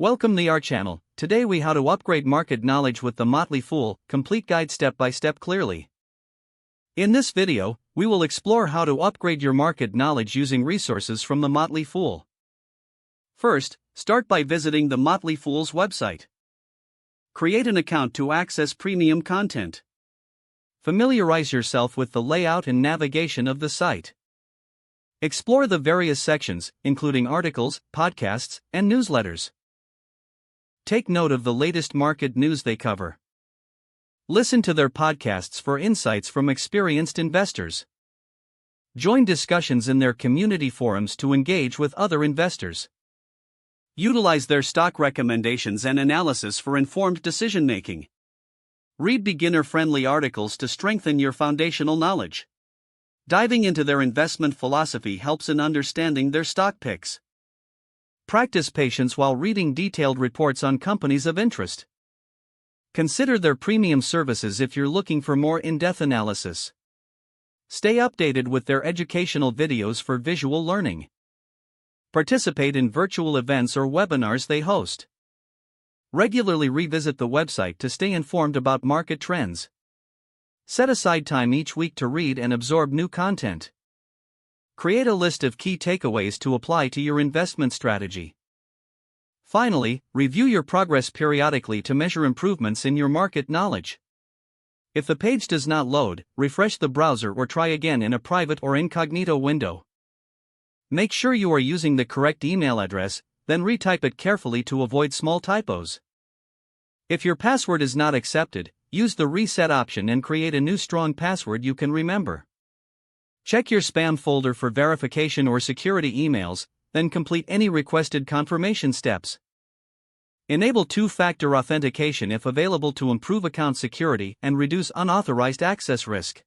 Welcome to our channel. Today we how to upgrade market knowledge with the Motley Fool, complete guide step by step clearly. In this video, we will explore how to upgrade your market knowledge using resources from the Motley Fool. First, start by visiting the Motley Fool's website. Create an account to access premium content. Familiarize yourself with the layout and navigation of the site. Explore the various sections, including articles, podcasts, and newsletters. Take note of the latest market news they cover. Listen to their podcasts for insights from experienced investors. Join discussions in their community forums to engage with other investors. Utilize their stock recommendations and analysis for informed decision-making. Read beginner-friendly articles to strengthen your foundational knowledge. Diving into their investment philosophy helps in understanding their stock picks. Practice patience while reading detailed reports on companies of interest. Consider their premium services if you're looking for more in-depth analysis. Stay updated with their educational videos for visual learning. Participate in virtual events or webinars they host. Regularly revisit the website to stay informed about market trends. Set aside time each week to read and absorb new content. Create a list of key takeaways to apply to your investment strategy. Finally, review your progress periodically to measure improvements in your market knowledge. If the page does not load, refresh the browser or try again in a private or incognito window. Make sure you are using the correct email address, then retype it carefully to avoid small typos. If your password is not accepted, use the reset option and create a new strong password you can remember. Check your spam folder for verification or security emails, then complete any requested confirmation steps. Enable two-factor authentication if available to improve account security and reduce unauthorized access risk.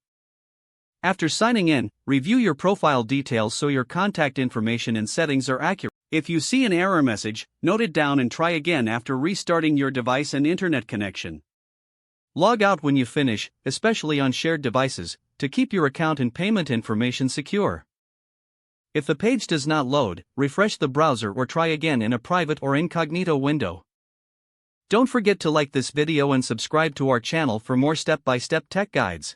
After signing in, review your profile details so your contact information and settings are accurate. If you see an error message, note it down and try again after restarting your device and internet connection. Log out when you finish, especially on shared devices, to keep your account and payment information secure. If the page does not load, refresh the browser or try again in a private or incognito window. Don't forget to like this video and subscribe to our channel for more step-by-step tech guides.